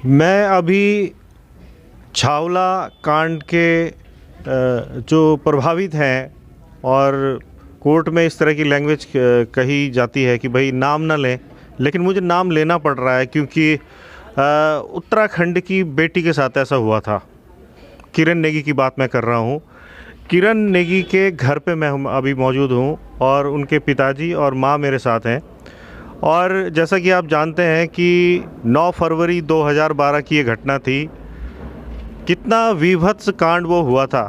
मैं अभी छावला कांड के जो प्रभावित हैं और कोर्ट में इस तरह की लैंग्वेज कही जाती है कि भाई नाम ना लें, लेकिन मुझे नाम लेना पड़ रहा है क्योंकि उत्तराखंड की बेटी के साथ ऐसा हुआ था। किरण नेगी की बात मैं कर रहा हूँ। किरण नेगी के घर पे मैं अभी मौजूद हूँ और उनके पिताजी और माँ मेरे साथ हैं। और जैसा कि आप जानते हैं कि 9 फरवरी 2012 की ये घटना थी। कितना विभत्स कांड वो हुआ था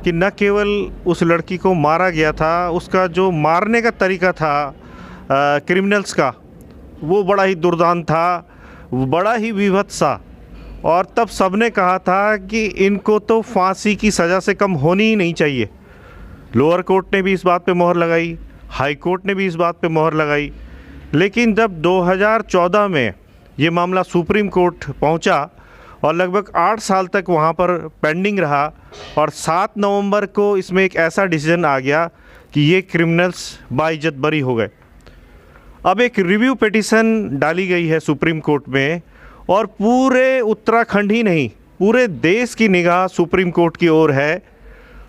कि न केवल उस लड़की को मारा गया था, उसका जो मारने का तरीका था क्रिमिनल्स का, वो बड़ा ही दुर्दांत था, बड़ा ही विभत्स सा। और तब सबने कहा था कि इनको तो फांसी की सज़ा से कम होनी ही नहीं चाहिए। लोअर कोर्ट ने भी इस बात पे मोहर लगाई, हाई कोर्ट ने भी इस बात पे मोहर लगाई। लेकिन जब 2014 में ये मामला सुप्रीम कोर्ट पहुंचा और लगभग 8 साल तक वहाँ पर पेंडिंग रहा और 7 नवंबर को इसमें एक ऐसा डिसीजन आ गया कि ये क्रिमिनल्स बाइज्जत बरी हो गए। अब एक रिव्यू पिटीशन डाली गई है सुप्रीम कोर्ट में और पूरे उत्तराखंड ही नहीं, पूरे देश की निगाह सुप्रीम कोर्ट की ओर है।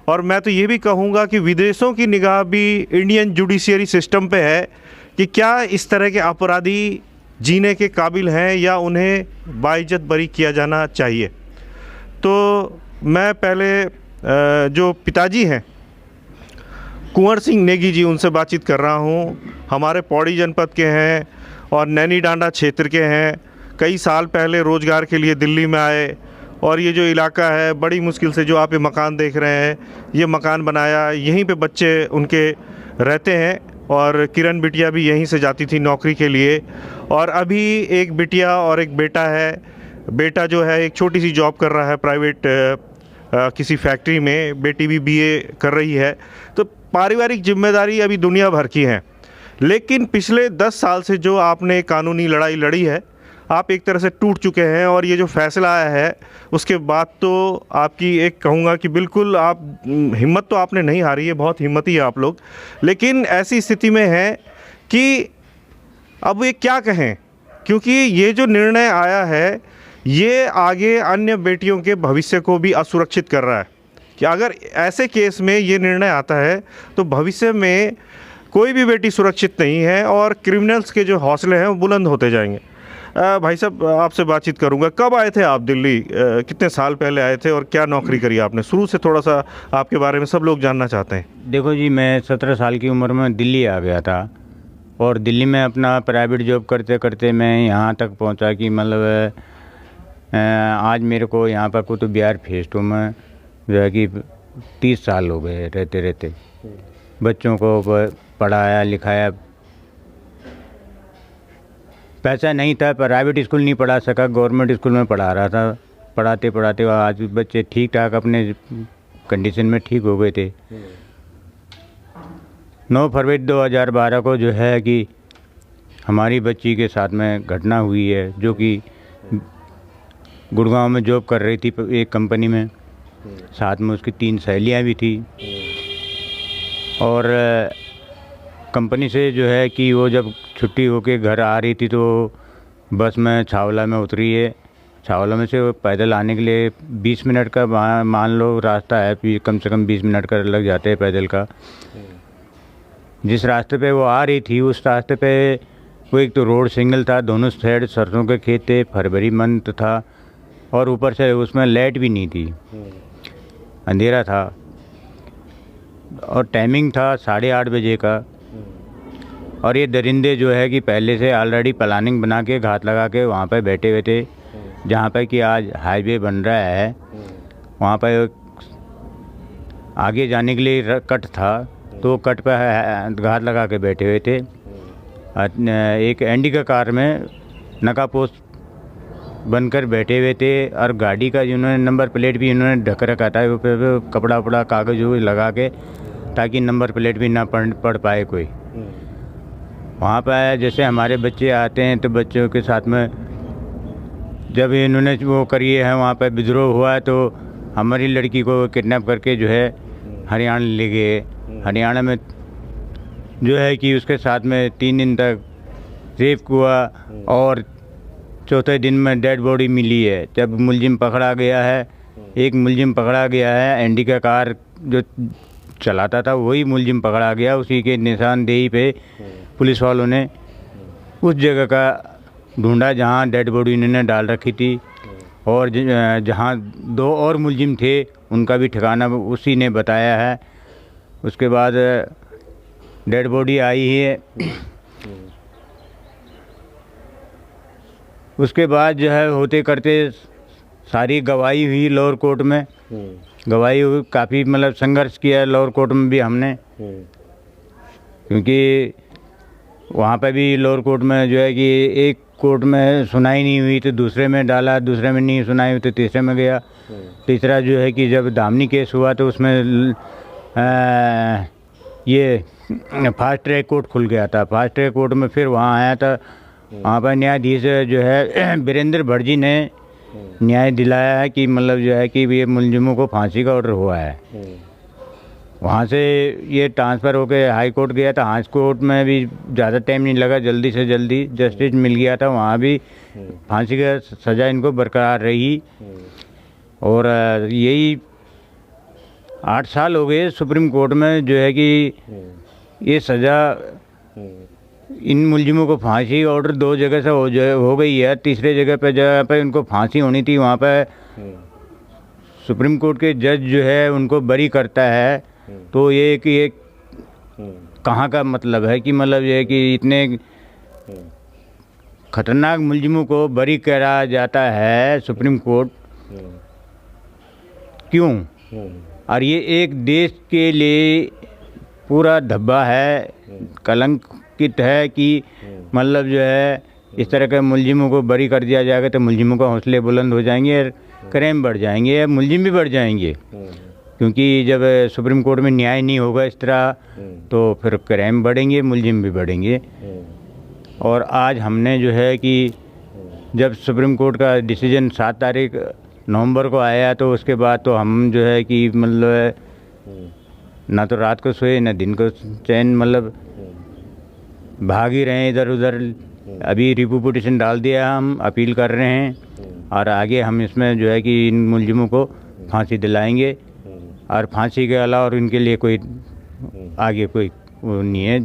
और मैं तो ये भी कहूँगा कि विदेशों की निगाह भी इंडियन जुडिशियरी सिस्टम पे है कि क्या इस तरह के अपराधी जीने के काबिल हैं या उन्हें बाइज्जत बरी किया जाना चाहिए। तो मैं पहले जो पिताजी हैं कुंवर सिंह नेगी जी, उनसे बातचीत कर रहा हूँ। हमारे पौड़ी जनपद के हैं और नैनी डांडा क्षेत्र के हैं। कई साल पहले रोज़गार के लिए दिल्ली में आए और ये जो इलाका है बड़ी मुश्किल से, जो आप ये मकान देख रहे हैं, ये मकान बनाया, यहीं पे बच्चे उनके रहते हैं। और किरण बिटिया भी यहीं से जाती थी नौकरी के लिए। और अभी एक बिटिया और एक बेटा है। बेटा जो है एक छोटी सी जॉब कर रहा है प्राइवेट किसी फैक्ट्री में, बेटी भी बीए कर रही है। तो पारिवारिक जिम्मेदारी अभी दुनिया भर की हैं। लेकिन पिछले 10 साल से जो आपने कानूनी लड़ाई लड़ी है, आप एक तरह से टूट चुके हैं। और ये जो फैसला आया है उसके बाद तो आपकी एक कहूँगा कि बिल्कुल आप हिम्मत तो आपने नहीं हारी है, बहुत हिम्मती है आप लोग। लेकिन ऐसी स्थिति में है कि अब ये क्या कहें, क्योंकि ये जो निर्णय आया है ये आगे अन्य बेटियों के भविष्य को भी असुरक्षित कर रहा है कि अगर ऐसे केस में ये निर्णय आता है तो भविष्य में कोई भी बेटी सुरक्षित नहीं है और क्रिमिनल्स के जो हौसले हैं वो बुलंद होते जाएंगे। भाई साहब, आपसे बातचीत करूंगा। कब आए थे आप दिल्ली, कितने साल पहले आए थे और क्या नौकरी करी आपने? शुरू से थोड़ा सा आपके बारे में सब लोग जानना चाहते हैं। देखो जी, मैं 17 साल की उम्र में दिल्ली आ गया था और दिल्ली में अपना प्राइवेट जॉब करते करते मैं यहाँ तक पहुँचा कि मतलब आज मेरे को यहाँ पर कुतुब विहार फेज 2 में जो है कि 30 साल हो गए रहते रहते। बच्चों को पढ़ाया लिखाया, पैसा नहीं था, प्राइवेट स्कूल नहीं पढ़ा सका, गवर्नमेंट स्कूल में पढ़ा रहा था। पढ़ाते पढ़ाते आज बच्चे ठीक ठाक अपने कंडीशन में ठीक हो गए थे। 9 फरवरी 2012 को जो है कि हमारी बच्ची के साथ में घटना हुई है, जो कि गुड़गांव में जॉब कर रही थी एक कंपनी में। साथ में उसकी 3 सहेलियाँ भी थी। और कंपनी से जो है कि वो जब छुट्टी होके घर आ रही थी तो बस में छावला में उतरी है। छावला में से वो पैदल आने के लिए 20 मिनट का मान लो रास्ता है, फिर कम से कम 20 मिनट का लग जाते हैं पैदल का। जिस रास्ते पे वो आ रही थी उस रास्ते पे वो एक तो रोड सिंगल था, दोनों साइड सरसों के खेत थे, फरवरी मंथ था और ऊपर से उसमें लाइट भी नहीं थी, अंधेरा था और टाइमिंग था 8:30 बजे का। और ये दरिंदे जो है कि पहले से ऑलरेडी प्लानिंग बना के घात लगा के वहाँ पे बैठे हुए थे। जहाँ पे कि आज हाईवे बन रहा है वहाँ पे आगे जाने के लिए कट था, तो कट पे घात लगा के बैठे हुए थे। एक इंडिका कार में नका पोस्ट बनकर बैठे हुए थे और गाड़ी का जिन्होंने नंबर प्लेट भी इन्होंने ढक रखा था, वो कपड़ा वपड़ा कागज लगा के, ताकि नंबर प्लेट भी ना पढ़ पाए कोई। वहाँ पर जैसे हमारे बच्चे आते हैं तो बच्चों के साथ में जब इन्होंने वो करी है, वहाँ पर विद्रोह हुआ है तो हमारी लड़की को किडनैप करके जो है हरियाणा ले गए। हरियाणा में जो है कि उसके साथ में 3 दिन तक रेप हुआ और चौथे दिन में डेड बॉडी मिली है। जब मुलजिम पकड़ा गया है, एक मुलजिम पकड़ा गया है, इंडिका कार जो चलाता था वही मुलजिम पकड़ा गया। उसी के निशानदेही पे पुलिस वालों ने उस जगह का ढूंढा जहां डेड बॉडी इन्होंने डाल रखी थी, और जहां 2 और मुलजिम थे उनका भी ठिकाना उसी ने बताया है। उसके बाद डेड बॉडी आई है। उसके बाद जो है होते करते सारी गवाही हुई लोअर कोर्ट में। गवाही हुई, काफ़ी मतलब संघर्ष किया लोअर कोर्ट में भी हमने, क्योंकि वहाँ पे भी लोअर कोर्ट में जो है कि एक कोर्ट में सुनाई नहीं हुई तो दूसरे में डाला, दूसरे में नहीं सुनाई हुई तो तीसरे में गया। तीसरा जो है कि जब दामनी केस हुआ तो उसमें ये फास्ट ट्रैक कोर्ट खुल गया था। फास्ट ट्रैक कोर्ट में फिर वहाँ आया था। वहाँ पर न्यायाधीश जो है वीरेंद्र भटजी ने न्याय दिलाया है कि मतलब जो है कि ये मुलजिमों को फांसी का ऑर्डर हुआ है। वहाँ से ये ट्रांसफ़र होकर हाई कोर्ट गया था। हाई कोर्ट में भी ज़्यादा टाइम नहीं लगा, जल्दी से जल्दी जस्टिस मिल गया था। वहाँ भी फांसी का सज़ा इनको बरकरार रही। और यही 8 साल हो गए सुप्रीम कोर्ट में जो है कि ये सज़ा इन मुलजिमों को फांसी ऑर्डर 2 जगह से हो गई है। तीसरे जगह पे उनको फांसी होनी थी, वहाँ पे सुप्रीम कोर्ट के जज जो है उनको बरी करता है। तो ये कि एक कहाँ का मतलब है कि मतलब ये कि इतने खतरनाक मुलजिमों को बरी करा जाता है सुप्रीम कोर्ट, क्यों? और ये एक देश के लिए पूरा धब्बा है, कलंकित है कि मतलब जो है इस तरह के मुलजिमों को बरी कर दिया जाएगा तो मुलजिमों का हौसले बुलंद हो जाएंगे और क्राइम बढ़ जाएंगे, मुलजिम भी बढ़ जाएंगे। क्योंकि जब सुप्रीम कोर्ट में न्याय नहीं होगा इस तरह तो फिर क्राइम बढ़ेंगे, मुलजिम भी बढ़ेंगे। और आज हमने जो है कि जब सुप्रीम कोर्ट का डिसीजन 7 तारीख नवंबर को आया तो उसके बाद तो हम जो है कि मतलब ना तो रात को सोए ना दिन को चैन, मतलब भाग ही रहे हैं इधर उधर। अभी रिव्यू पिटीशन डाल दिया, हम अपील कर रहे हैं और आगे हम इसमें जो है कि इन मुलजिमों को फांसी दिलाएंगे। और फांसी के अलावा और इनके लिए कोई आगे कोई वो नहीं है।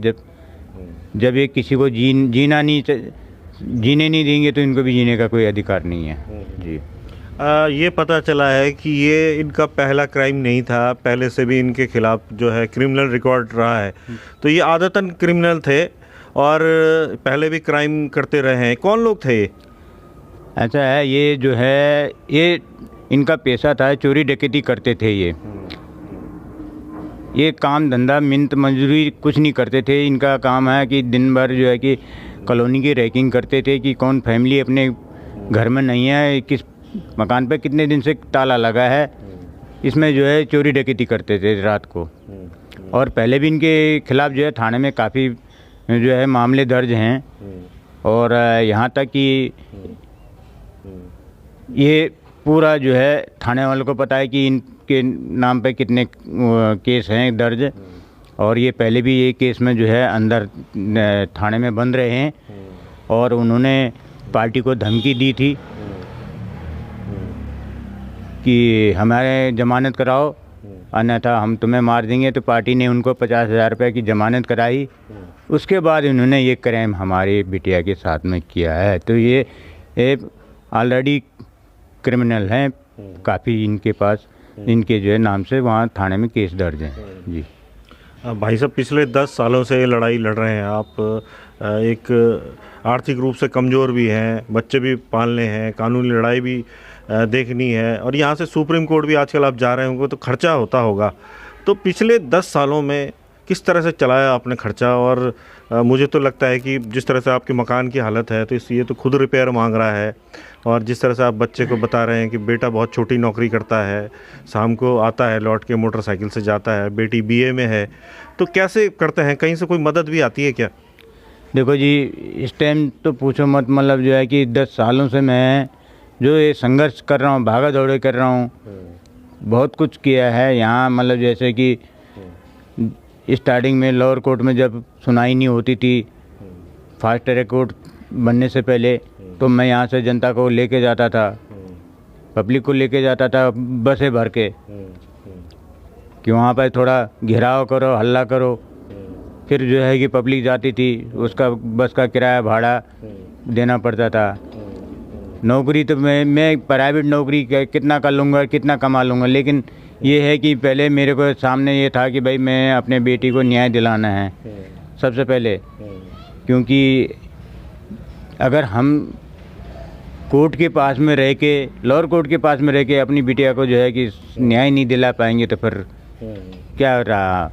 जब ये किसी को जीने नहीं देंगे तो इनको भी जीने का कोई अधिकार नहीं है। जी ये पता चला है कि ये इनका पहला क्राइम नहीं था, पहले से भी इनके खिलाफ जो है क्रिमिनल रिकॉर्ड रहा है। तो ये आदतन क्रिमिनल थे और पहले भी क्राइम करते रहे हैं। कौन लोग थे ये? ऐसा है, ये जो है ये इनका पेशा था, चोरी डकैती करते थे। ये काम धंधा मिन्नत मजदूरी कुछ नहीं करते थे। इनका काम है कि दिन भर जो है कि कॉलोनी की रैकिंग करते थे कि कौन फैमिली अपने घर में नहीं है, किस मकान पे कितने दिन से ताला लगा है, इसमें जो है चोरी डकैती करते थे रात को। और पहले भी इनके खिलाफ जो है थाने में काफ़ी जो है मामले दर्ज हैं। और यहाँ तक कि ये पूरा जो है थाने वालों को पता है कि इनके नाम पे कितने केस हैं दर्ज। और ये पहले भी ये केस में जो है अंदर थाने में बंद रहे हैं। और उन्होंने पार्टी को धमकी दी थी कि हमारे ज़मानत कराओ अन्यथा हम तुम्हें मार देंगे। तो पार्टी ने उनको 50,000 रुपये की ज़मानत कराई। उसके बाद इन्होंने ये क्राइम हमारे बिटिया के साथ में किया है। तो ये ऑलरेडी क्रिमिनल हैं, काफ़ी इनके पास इनके जो है नाम से वहाँ थाने में केस दर्ज हैं। जी भाई साहब, पिछले 10 सालों से ये लड़ाई लड़ रहे हैं आप। एक आर्थिक रूप से कमज़ोर भी हैं, बच्चे भी पालने हैं, कानूनी लड़ाई भी देखनी है, और यहाँ से सुप्रीम कोर्ट भी आजकल आप जा रहे होंगे तो खर्चा होता होगा। तो पिछले 10 सालों में किस तरह से चलाया आपने खर्चा? और मुझे तो लगता है कि जिस तरह से आपके मकान की हालत है तो इसलिए तो खुद रिपेयर मांग रहा है। और जिस तरह से आप बच्चे को बता रहे हैं कि बेटा बहुत छोटी नौकरी करता है, शाम को आता है लौट के मोटरसाइकिल से जाता है, बेटी बीए में है, तो कैसे करते हैं? कहीं से कोई मदद भी आती है क्या? देखो जी, इस टाइम तो पूछो मत। मतलब जो है कि 10 सालों से मैं जो ये संघर्ष कर रहा हूँ, भागा दौड़े कर रहा हूँ, बहुत कुछ किया है यहाँ। मतलब जैसे कि स्टार्टिंग में लोअर कोर्ट में जब सुनाई नहीं होती थी, फास्ट ट्रैक कोर्ट बनने से पहले तो मैं यहाँ से जनता को लेके जाता था, पब्लिक को लेके जाता था बसें भर के कि वहाँ पर थोड़ा घेराव करो, हल्ला करो। फिर जो है कि पब्लिक जाती थी, उसका बस का किराया भाड़ा देना पड़ता था। नौकरी तो मैं प्राइवेट नौकरी कितना कर लूँगा, कितना कमा लूँगा, लेकिन ये है कि पहले मेरे को सामने ये था कि भाई मैं अपने बेटी को न्याय दिलाना है सबसे पहले। क्योंकि अगर हम कोर्ट के पास में रह के, लोअर कोर्ट के पास में रह के अपनी बिटिया को जो है कि न्याय नहीं दिला पाएंगे तो फिर क्या रहा।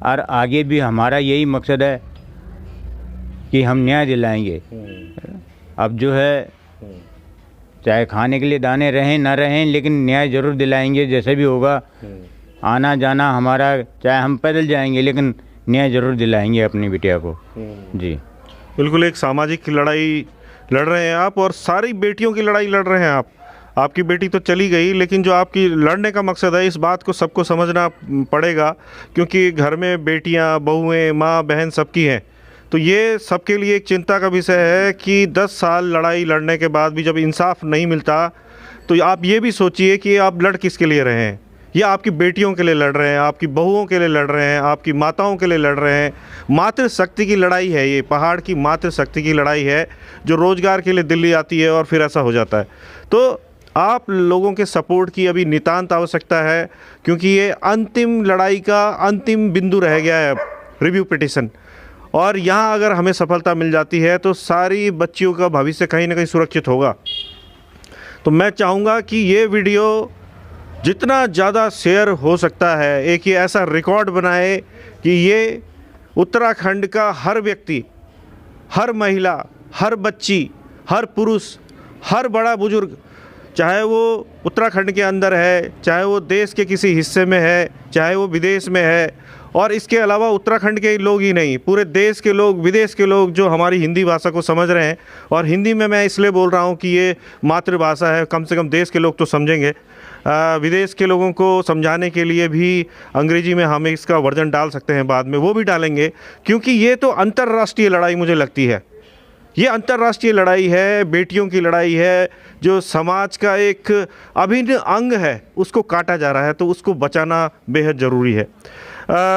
और आगे भी हमारा यही मकसद है कि हम न्याय दिलाएंगे। अब जो है चाहे खाने के लिए दाने रहें ना रहें, लेकिन न्याय ज़रूर दिलाएंगे। जैसे भी होगा आना जाना हमारा, चाहे हम पैदल जाएंगे, लेकिन न्याय ज़रूर दिलाएंगे अपनी बिटिया को। जी बिल्कुल, एक सामाजिक लड़ाई लड़ रहे हैं आप, और सारी बेटियों की लड़ाई लड़ रहे हैं आप। आपकी बेटी तो चली गई, लेकिन जो आपकी लड़ने का मकसद है, इस बात को सबको समझना पड़ेगा, क्योंकि घर में बेटियां, बहुएं, माँ बहन सबकी हैं। तो ये सबके लिए एक चिंता का विषय है कि 10 साल लड़ाई लड़ने के बाद भी जब इंसाफ नहीं मिलता, तो आप ये भी सोचिए कि आप लड़ किसके लिए रहे हैं। ये आपकी बेटियों के लिए लड़ रहे हैं, आपकी बहुओं के लिए लड़ रहे हैं, आपकी माताओं के लिए लड़ रहे हैं। मातृशक्ति की लड़ाई है ये, पहाड़ की मातृशक्ति की लड़ाई है, जो रोज़गार के लिए दिल्ली आती है और फिर ऐसा हो जाता है। तो आप लोगों के सपोर्ट की अभी नितांत आवश्यकता है, क्योंकि ये अंतिम लड़ाई का अंतिम बिंदु रह गया है, रिव्यू पिटिशन। और यहाँ अगर हमें सफलता मिल जाती है तो सारी बच्चियों का भविष्य कहीं ना कहीं सुरक्षित होगा। तो मैं चाहूँगा कि ये वीडियो जितना ज़्यादा शेयर हो सकता है, एक ये ऐसा रिकॉर्ड बनाए कि ये उत्तराखंड का हर व्यक्ति, हर महिला, हर बच्ची, हर पुरुष, हर बड़ा बुजुर्ग, चाहे वो उत्तराखंड के अंदर है, चाहे वो देश के किसी हिस्से में है, चाहे वो विदेश में है, और इसके अलावा उत्तराखंड के लोग ही नहीं, पूरे देश के लोग, विदेश के लोग जो हमारी हिंदी भाषा को समझ रहे हैं। और हिंदी में मैं इसलिए बोल रहा हूँ कि ये मातृभाषा है, कम से कम देश के लोग तो समझेंगे। विदेश के लोगों को समझाने के लिए भी अंग्रेजी में हम इसका वर्जन डाल सकते हैं, बाद में वो भी डालेंगे, क्योंकि ये तो अंतर्राष्ट्रीय लड़ाई मुझे लगती है। ये अंतर्राष्ट्रीय लड़ाई है, बेटियों की लड़ाई है, जो समाज का एक अभिन्न अंग है, उसको काटा जा रहा है, तो उसको बचाना बेहद ज़रूरी है।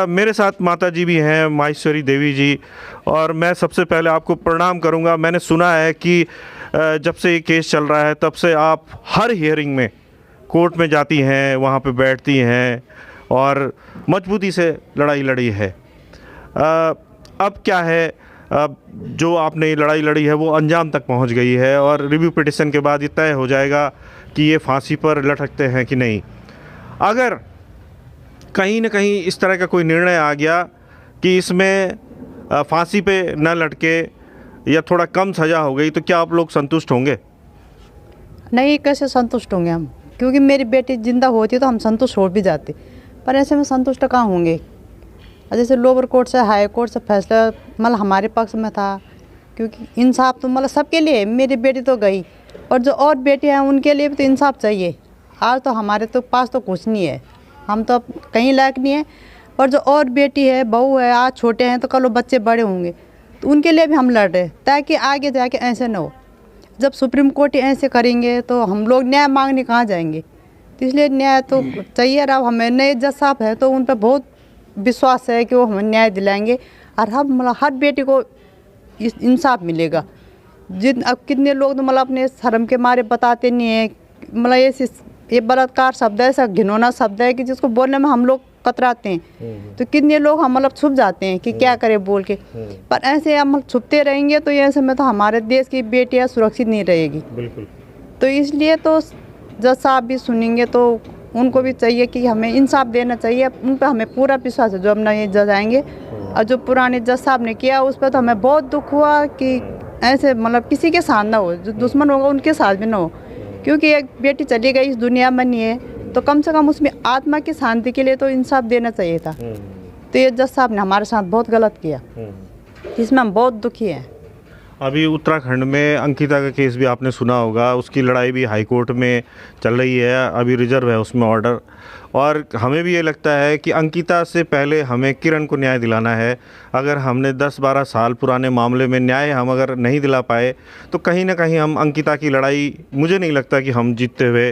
मेरे साथ माता जी भी हैं, माहेश्वरी देवी जी, और मैं सबसे पहले आपको प्रणाम करूंगा। मैंने सुना है कि जब से ये केस चल रहा है तब से आप हर हियरिंग में कोर्ट में जाती हैं, वहाँ पे बैठती हैं और मजबूती से लड़ाई लड़ी है। अब क्या है, अब जो आपने लड़ाई लड़ी है वो अंजाम तक पहुँच गई है, और रिव्यू पिटिशन के बाद ये तय हो जाएगा कि ये फांसी पर लटकते हैं कि नहीं। अगर कहीं न कहीं इस तरह का कोई निर्णय आ गया कि इसमें फांसी पे न लटके या थोड़ा कम सज़ा हो गई, तो क्या आप लोग संतुष्ट होंगे? नहीं, कैसे संतुष्ट होंगे हम, क्योंकि मेरी बेटी जिंदा होती तो हम संतुष्ट हो भी जाते, पर ऐसे में संतुष्ट कहाँ होंगे। जैसे लोअर कोर्ट से हाई कोर्ट से फैसला मतलब हमारे पक्ष में था, क्योंकि इंसाफ तो मतलब सबके लिए, मेरी बेटी तो गई और जो और बेटी हैं उनके लिए भी तो इंसाफ चाहिए। आज तो हमारे तो पास तो कुछ नहीं है, हम तो अब कहीं लायक नहीं है, पर जो और बेटी है, बहू है, आज छोटे हैं तो कल वो बच्चे बड़े होंगे, तो उनके लिए भी हम लड़ रहे, ताकि आगे जाके ऐसे न हो। जब सुप्रीम कोर्ट ऐसे करेंगे तो हम लोग न्याय मांगने कहाँ जाएंगे। तो इसलिए न्याय तो चाहिए। और अब हमें नए जज साहब है तो उन पर बहुत विश्वास है कि वो हमें न्याय दिलाएंगे, और हम मतलब हर बेटी को इंसाफ मिलेगा। अब कितने लोग तो मतलब अपने शर्म के मारे बताते नहीं है, मतलब ये बलात्कार शब्द है, ऐसा घिनौना शब्द है कि जिसको बोलने में हम लोग कतराते हैं। तो कितने लोग हम मतलब छुप जाते हैं कि क्या करें बोल के, पर ऐसे हम छुपते रहेंगे तो ऐसे में तो हमारे देश की बेटियां सुरक्षित नहीं रहेगी। बिल्कुल। तो इसलिए तो जज साहब भी सुनेंगे तो उनको भी चाहिए कि हमें इंसाफ देना चाहिए। उन पर हमें पूरा विश्वास है जो अपना ये जज आएंगे। और जो पुराने जज साहब ने किया उस पर तो हमें बहुत दुख हुआ कि ऐसे मतलब किसी के साथ ना हो, जो दुश्मन होगा उनके साथ भी ना हो, क्योंकि एक बेटी चली गई, इस दुनिया में नहीं है, तो कम से कम उसमें आत्मा की शांति के लिए तो इंसाफ देना चाहिए था। तो ये जज साहब ने हमारे साथ बहुत गलत किया, इसमें हम बहुत दुखी हैं। अभी उत्तराखंड में अंकिता का केस भी आपने सुना होगा, उसकी लड़ाई भी हाई कोर्ट में चल रही है, अभी रिजर्व है उसमें ऑर्डर। और हमें भी ये लगता है कि अंकिता से पहले हमें किरण को न्याय दिलाना है। अगर हमने 10-12 साल पुराने मामले में न्याय हम अगर नहीं दिला पाए तो कहीं ना कहीं हम अंकिता की लड़ाई, मुझे नहीं लगता कि हम जीतते हुए,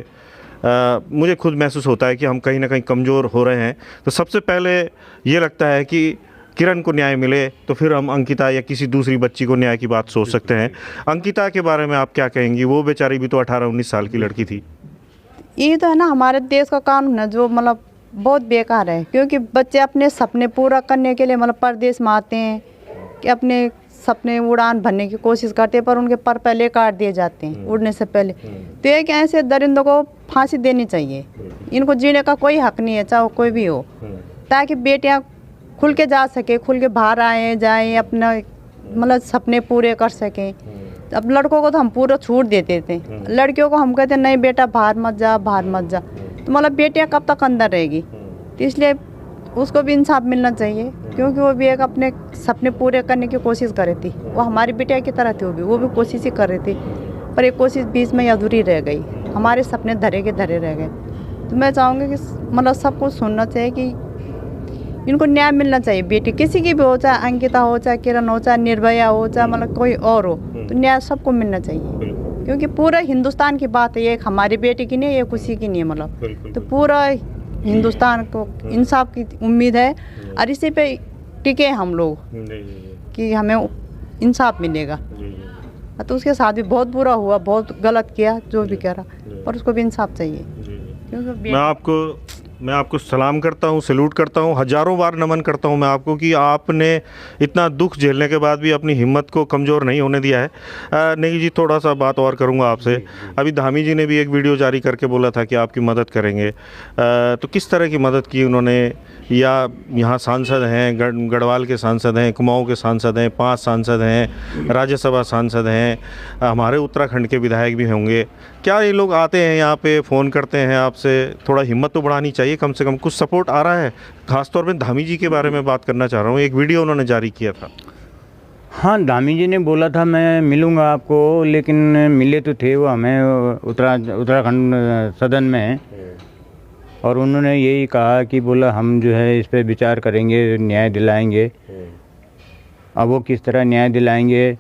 मुझे खुद महसूस होता है कि हम कहीं ना कहीं कमज़ोर हो रहे हैं। तो सबसे पहले ये लगता है कि किरण को न्याय मिले तो फिर हम अंकिता या किसी दूसरी बच्ची को न्याय की बात सोच सकते हैं। अंकिता के बारे में आप क्या कहेंगी? वो बेचारी भी तो 18-19 साल की लड़की थी। ये तो है ना, हमारे देश का कानून है जो मतलब बहुत बेकार है, क्योंकि बच्चे अपने सपने पूरा करने के लिए मतलब परदेश में आते हैं कि अपने सपने उड़ान भरने की कोशिश करते हैं, पर उनके पर पहले काट दिए जाते हैं उड़ने से पहले। तो ये क्या, ऐसे दरिंदों को फांसी देनी चाहिए, इनको जीने का कोई हक नहीं है, चाहे कोई भी हो, ताकि बेटियां खुल के जा सके, खुल के बाहर आए जाएं, अपना मतलब सपने पूरे कर सकें। अब लड़कों को तो हम पूरा छूट देते थे, लड़कियों को हम कहते नहीं बेटा बाहर मत जा, बाहर मत जा, तो मतलब बेटियां कब तक अंदर रहेगी। तो इसलिए उसको भी इंसाफ मिलना चाहिए, क्योंकि वो भी एक अपने सपने पूरे करने की कोशिश कर रही थी। वो हमारी बेटिया की तरह थी, वो भी कोशिश ही कर रही थी, पर एक कोशिश बीच में अधूरी रह गई, हमारे सपने धरे के धरे रह गए। तो मैं चाहूँगी कि मतलब सबको सुनना चाहिए कि इनको न्याय मिलना चाहिए। बेटी किसी की भी हो, चाहे अंकिता हो, चाहे किरण हो, चाहे निर्भया हो, चाहे मतलब कोई और हो, तो न्याय सबको मिलना चाहिए, क्योंकि पूरा हिंदुस्तान की बात है, ये एक हमारी बेटी की नहीं, ये किसी की नहीं है, मतलब तो पूरा हिंदुस्तान को इंसाफ की उम्मीद है और इसी पे टिके हम लोग कि हमें इंसाफ मिलेगा। तो उसके साथ भी बहुत बुरा हुआ, बहुत गलत किया जो भी कह रहा, पर उसको भी इंसाफ चाहिए, क्योंकि मैं आपको सलाम करता हूँ, सैल्यूट करता हूँ, हज़ारों बार नमन करता हूँ मैं आपको कि आपने इतना दुख झेलने के बाद भी अपनी हिम्मत को कमज़ोर नहीं होने दिया है। नेगी जी, थोड़ा सा बात और करूँगा आपसे। अभी धामी जी ने भी एक वीडियो जारी करके बोला था कि आपकी मदद करेंगे, तो किस तरह की मदद की उन्होंने? या यहाँ सांसद हैं, गढ़वाल के सांसद हैं, कुमाऊँ के सांसद हैं, 5 सांसद हैं, राज्यसभा सांसद हैं, हमारे उत्तराखंड के विधायक भी होंगे, क्या ये लोग आते हैं यहाँ पे, फ़ोन करते हैं आपसे? थोड़ा हिम्मत तो बढ़ानी चाहिए, कम से कम कुछ सपोर्ट आ रहा है। ख़ासतौर पे धामी जी के बारे में बात करना चाह रहा हूँ, एक वीडियो उन्होंने जारी किया था। हाँ, धामी जी ने बोला था मैं मिलूँगा आपको, लेकिन मिले तो थे वो हमें उत्तराखंड सदन में, और उन्होंने यही कहा कि बोला हम जो है इस पे विचार करेंगे, न्याय दिलाएंगे। अब वो किस तरह न्याय दिलाएंगे,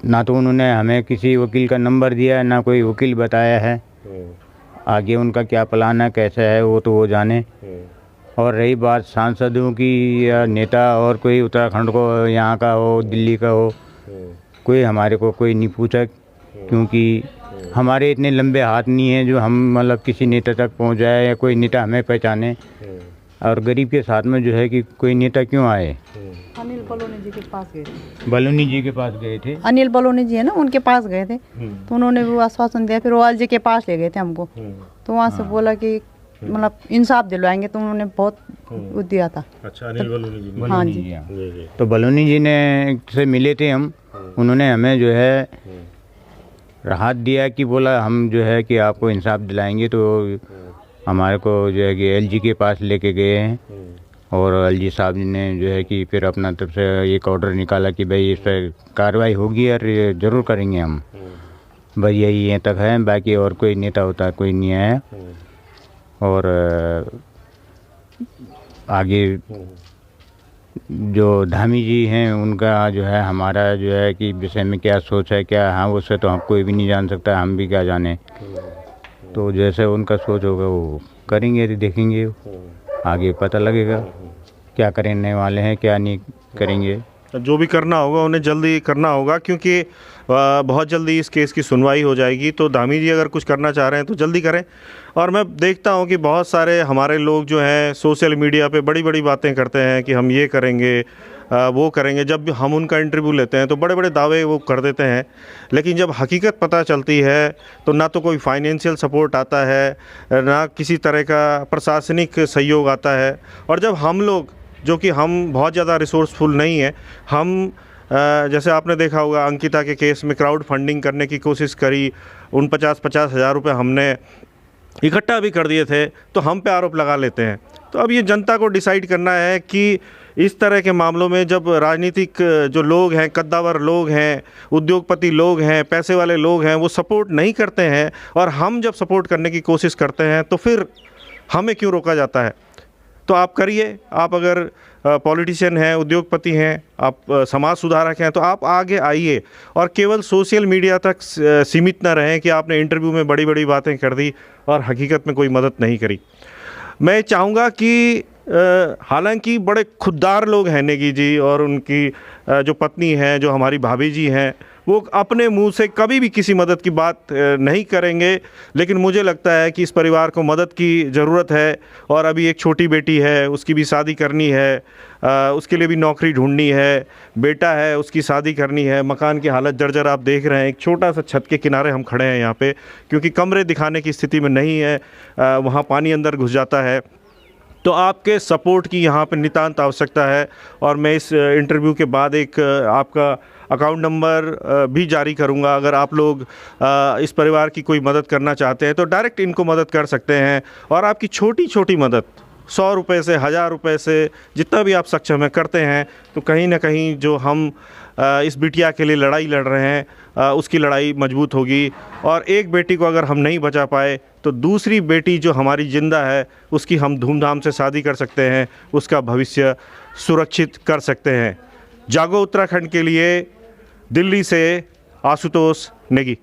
ना तो उन्होंने हमें किसी वकील का नंबर दिया, ना कोई वकील बताया है। आगे उनका क्या प्लान है, कैसे है, वो तो वो जाने। और रही बात सांसदों की या नेता और कोई उत्तराखंड को यहाँ का हो, दिल्ली का हो, कोई हमारे को कोई नहीं पूछा, क्योंकि हमारे इतने लंबे हाथ नहीं हैं जो हम मतलब किसी नेता तक पहुँच जाए या कोई नेता हमें पहचाने। और गरीब के साथ में जो है कि कोई नेता क्यों आए। अनिल बलूनी जी के पास गए थे, बलूनी जी के पास गए थे, अनिल बलूनी जी है ना, उनके पास गए थे, तो उन्होंने वो आश्वासन दिया। फिर ओवाल जी के पास ले गए थे हमको, तो वहाँ से बोला कि मतलब इंसाफ दिलवाएंगे, तो उन्होंने बहुत वो दिया था। अच्छा, अनिल बलूनी जी ने? हाँ जी। तो बलूनी जी ने से मिले थे हम, उन्होंने हमें जो है राहत दिया कि बोला हम जो है कि आपको इंसाफ दिलाएंगे। तो हमारे को जो है कि एलजी के पास लेके गए हैं, और एलजी साहब ने जो है कि फिर अपना तरफ से एक ऑर्डर निकाला कि भाई इस पर कार्रवाई होगी और ज़रूर करेंगे हम। बस यही यहाँ तक है, बाकी और कोई नेता होता कोई नहीं आया। और आगे जो धामी जी हैं उनका जो है हमारा जो है कि विषय में क्या सोच है, क्या, हाँ उससे तो हम कोई भी नहीं जान सकता, हम भी क्या जाने। तो जैसे उनका सोच होगा वो करेंगे, देखेंगे, आगे पता लगेगा क्या करने वाले हैं, क्या नहीं करेंगे। जो भी करना होगा उन्हें जल्दी करना होगा, क्योंकि बहुत जल्दी इस केस की सुनवाई हो जाएगी। तो धामी जी अगर कुछ करना चाह रहे हैं तो जल्दी करें। और मैं देखता हूं कि बहुत सारे हमारे लोग जो हैं सोशल मीडिया पे बड़ी बड़ी बातें करते हैं कि हम ये करेंगे, वो करेंगे। जब हम उनका इंटरव्यू लेते हैं तो बड़े बड़े दावे वो कर देते हैं, लेकिन जब हकीकत पता चलती है तो ना तो कोई फाइनेंशियल सपोर्ट आता है, ना किसी तरह का प्रशासनिक सहयोग आता है। और जब हम लोग जो कि हम बहुत ज़्यादा रिसोर्सफुल नहीं है, हम जैसे आपने देखा होगा अंकिता के केस में क्राउड फंडिंग करने की कोशिश करी, उन 50-50 हज़ार रुपये हमने इकट्ठा भी कर दिए थे, तो हम पे आरोप लगा लेते हैं। तो अब ये जनता को डिसाइड करना है कि इस तरह के मामलों में जब राजनीतिक जो लोग हैं, कद्दावर लोग हैं, उद्योगपति लोग हैं, पैसे वाले लोग हैं, वो सपोर्ट नहीं करते हैं और हम जब सपोर्ट करने की कोशिश करते हैं तो फिर हमें क्यों रोका जाता है? तो आप करिए। आप अगर पॉलिटिशियन हैं, उद्योगपति हैं, आप समाज सुधारक हैं, तो आप आगे आइए और केवल सोशल मीडिया तक सीमित ना रहें कि आपने इंटरव्यू में बड़ी बड़ी बातें कर दी और हकीकत में कोई मदद नहीं करी। मैं चाहूँगा कि हालांकि बड़े खुददार लोग हैं नेगी जी और उनकी जो पत्नी हैं, जो हमारी भाभी जी हैं, वो अपने मुंह से कभी भी किसी मदद की बात नहीं करेंगे, लेकिन मुझे लगता है कि इस परिवार को मदद की ज़रूरत है और अभी एक छोटी बेटी है, उसकी भी शादी करनी है, उसके लिए भी नौकरी ढूंढनी है, बेटा है, उसकी शादी करनी है। मकान की हालत जर्जर आप देख रहे हैं, एक छोटा सा छत के किनारे हम खड़े हैं यहाँ पे, क्योंकि कमरे दिखाने की स्थिति में नहीं है, वहाँ पानी अंदर घुस जाता है। तो आपके सपोर्ट की यहाँ पे नितांत आवश्यकता है और मैं इस इंटरव्यू के बाद एक आपका अकाउंट नंबर भी जारी करूँगा। अगर आप लोग इस परिवार की कोई मदद करना चाहते हैं तो डायरेक्ट इनको मदद कर सकते हैं और आपकी छोटी छोटी मदद 100 रुपये से, 1000 रुपये से, जितना भी आप सक्षम है करते हैं, तो कहीं ना कहीं जो हम इस बिटिया के लिए लड़ाई लड़ रहे हैं उसकी लड़ाई मजबूत होगी। और एक बेटी को अगर हम नहीं बचा पाए तो दूसरी बेटी जो हमारी ज़िंदा है उसकी हम धूमधाम से शादी कर सकते हैं, उसका भविष्य सुरक्षित कर सकते हैं। जागो उत्तराखंड के लिए दिल्ली से आशुतोष नेगी।